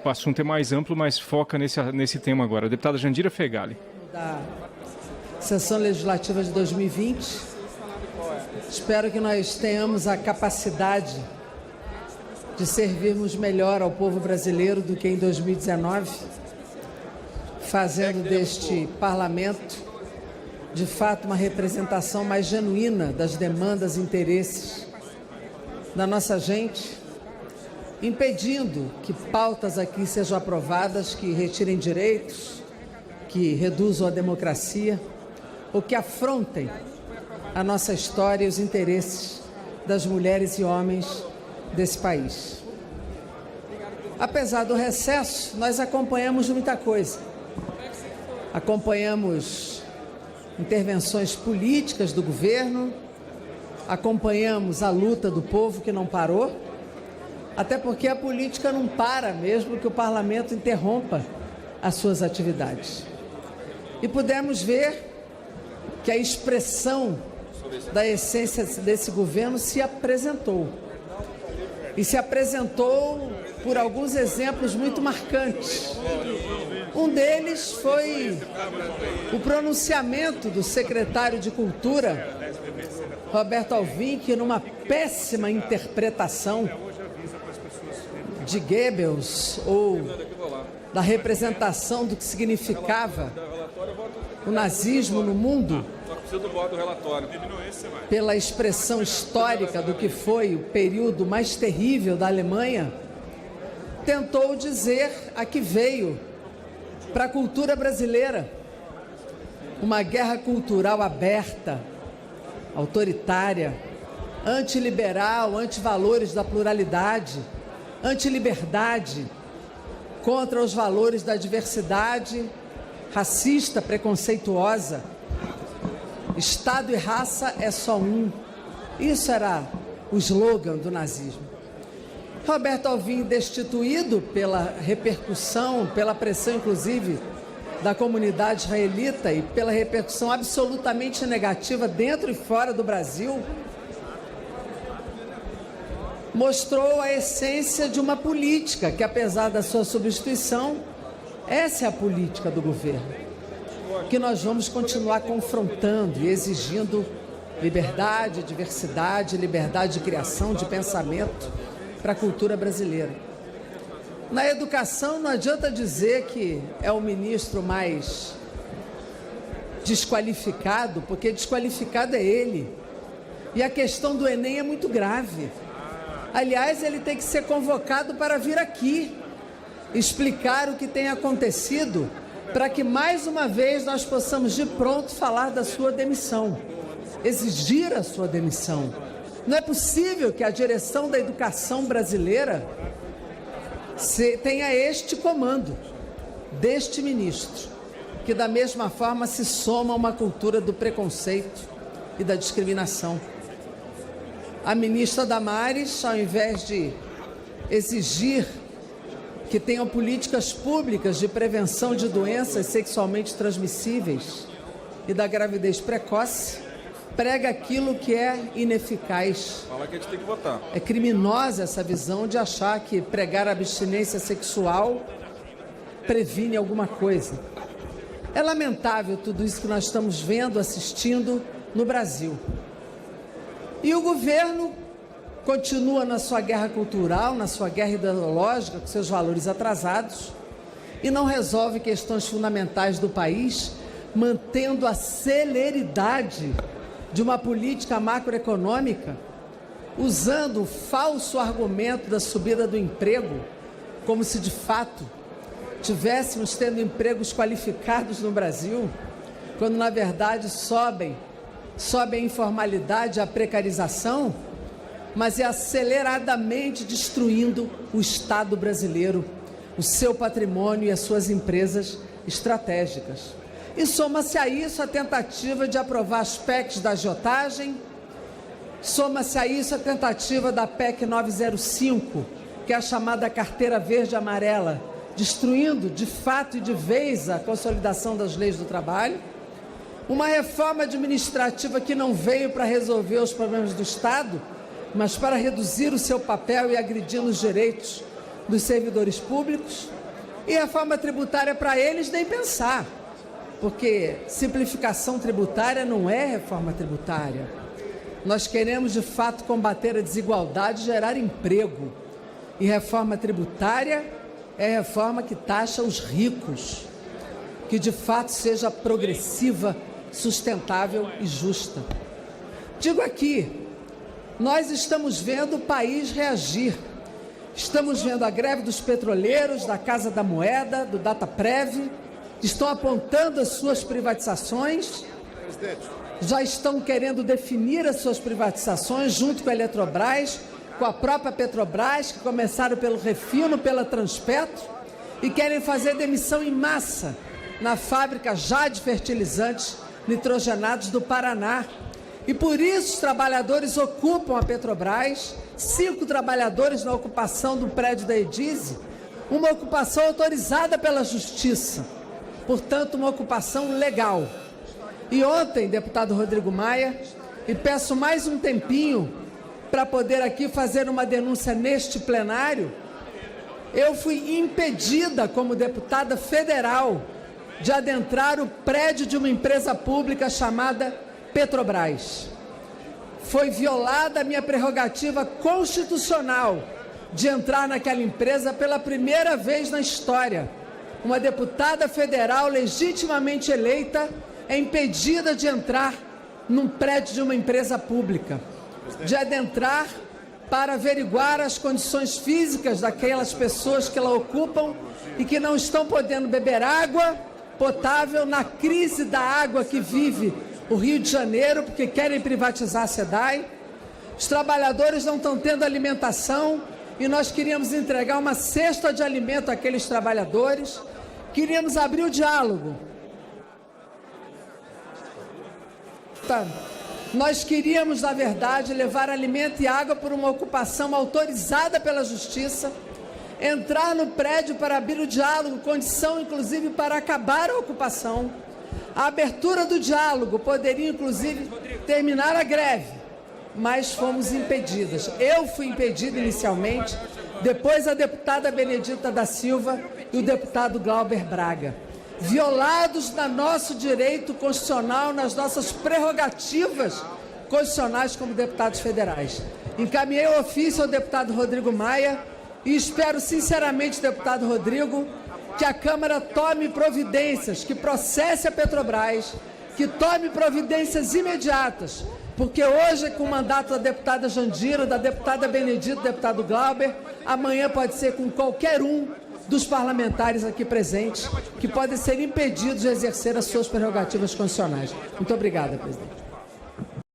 o assunto é mais amplo, mas foca nesse tema agora. A deputada Jandira Fegali. Da sessão legislativa de 2020, espero que nós tenhamos a capacidade de servirmos melhor ao povo brasileiro do que em 2019, fazendo deste parlamento, de fato, uma representação mais genuína das demandas e interesses da nossa gente, impedindo que pautas aqui sejam aprovadas que retirem direitos, que reduzam a democracia ou que afrontem a nossa história e os interesses das mulheres e homens desse país. Apesar do recesso, nós acompanhamos muita coisa. Acompanhamos intervenções políticas do governo, acompanhamos a luta do povo que não parou, até porque a política não para mesmo que o parlamento interrompa as suas atividades. E pudemos ver que a expressão da essência desse governo se apresentou. E se apresentou por alguns exemplos muito marcantes. Um deles foi o pronunciamento do secretário de Cultura, Roberto Alvim, que numa péssima interpretação de Goebbels ou da representação do que significava o nazismo no mundo, pela expressão histórica do que foi o período mais terrível da Alemanha, tentou dizer a que veio para a cultura brasileira uma guerra cultural aberta, autoritária, antiliberal, antivalores da pluralidade, antiliberdade, contra os valores da diversidade, racista, preconceituosa. Estado e raça é só um. Isso era o slogan do nazismo. Roberto Alvim, destituído pela repercussão, pela pressão, inclusive, da comunidade israelita e pela repercussão absolutamente negativa dentro e fora do Brasil, mostrou a essência de uma política que, apesar da sua substituição, essa é a política do governo, que nós vamos continuar confrontando e exigindo liberdade, diversidade, liberdade de criação, de pensamento para a cultura brasileira. Na educação, não adianta dizer que é o ministro mais desqualificado, porque desqualificado é ele. E a questão do Enem é muito grave. Aliás, ele tem que ser convocado para vir aqui explicar o que tem acontecido, para que mais uma vez nós possamos de pronto falar da sua demissão, exigir a sua demissão. Não é possível que a direção da educação brasileira tenha este comando deste ministro, que da mesma forma se soma a uma cultura do preconceito e da discriminação. A ministra Damares, ao invés de exigir que tenham políticas públicas de prevenção de doenças sexualmente transmissíveis e da gravidez precoce, prega aquilo que é ineficaz. Fala que a gente tem que votar. É criminosa essa visão de achar que pregar a abstinência sexual previne alguma coisa. É lamentável tudo isso que nós estamos vendo, assistindo no Brasil. E o governo continua na sua guerra cultural, na sua guerra ideológica, com seus valores atrasados, e não resolve questões fundamentais do país, mantendo a celeridade de uma política macroeconômica, usando o falso argumento da subida do emprego, como se de fato tivéssemos tendo empregos qualificados no Brasil, quando na verdade sobe a informalidade, a precarização, mas é aceleradamente destruindo o Estado brasileiro, o seu patrimônio e as suas empresas estratégicas. E soma-se a isso a tentativa de aprovar as PECs da agiotagem, soma-se a isso a tentativa da PEC 905, que é a chamada carteira verde e amarela, destruindo de fato e de vez a consolidação das leis do trabalho, uma reforma administrativa que não veio para resolver os problemas do Estado, mas para reduzir o seu papel e agredir os direitos dos servidores públicos. E reforma tributária para eles nem pensar, porque simplificação tributária não é reforma tributária. Nós queremos, de fato, combater a desigualdade e gerar emprego. E reforma tributária é reforma que taxa os ricos, que de fato seja progressiva, sustentável e justa. Digo aqui, nós estamos vendo o país reagir. Estamos vendo a greve dos petroleiros, da Casa da Moeda, do Dataprev, que estão apontando as suas privatizações, já estão querendo definir as suas privatizações junto com a Eletrobras, com a própria Petrobras, que começaram pelo Refino, pela Transpetro, e querem fazer demissão em massa na fábrica já de fertilizantes nitrogenados do Paraná. E por isso os trabalhadores ocupam a Petrobras, 5 trabalhadores na ocupação do prédio da Edise, uma ocupação autorizada pela Justiça, portanto uma ocupação legal. E ontem, deputado Rodrigo Maia, e peço mais um tempinho para poder aqui fazer uma denúncia neste plenário, eu fui impedida como deputada federal de adentrar o prédio de uma empresa pública chamada Petrobras. Foi violada a minha prerrogativa constitucional de entrar naquela empresa pela primeira vez na história. Uma deputada federal legitimamente eleita é impedida de entrar num prédio de uma empresa pública, de adentrar para averiguar as condições físicas daquelas pessoas que ela ocupam e que não estão podendo beber água potável na crise da água que vive o Rio de Janeiro, porque querem privatizar a SEDAI. Os trabalhadores não estão tendo alimentação e nós queríamos entregar uma cesta de alimento àqueles trabalhadores. Queríamos abrir o diálogo. Nós queríamos, na verdade, levar alimento e água por uma ocupação autorizada pela Justiça, entrar no prédio para abrir o diálogo, condição, inclusive, para acabar a ocupação. A abertura do diálogo poderia, inclusive, terminar a greve, mas fomos impedidas. Eu fui impedida inicialmente, depois a deputada Benedita da Silva e o deputado Glauber Braga. Violados no nosso direito constitucional, nas nossas prerrogativas constitucionais como deputados federais. Encaminhei o ofício ao deputado Rodrigo Maia e espero sinceramente, deputado Rodrigo, que a Câmara tome providências, que processe a Petrobras, que tome providências imediatas, porque hoje é com o mandato da deputada Jandira, da deputada Benedita, do deputado Glauber, amanhã pode ser com qualquer um dos parlamentares aqui presentes, que podem ser impedidos de exercer as suas prerrogativas constitucionais. Muito obrigada, presidente.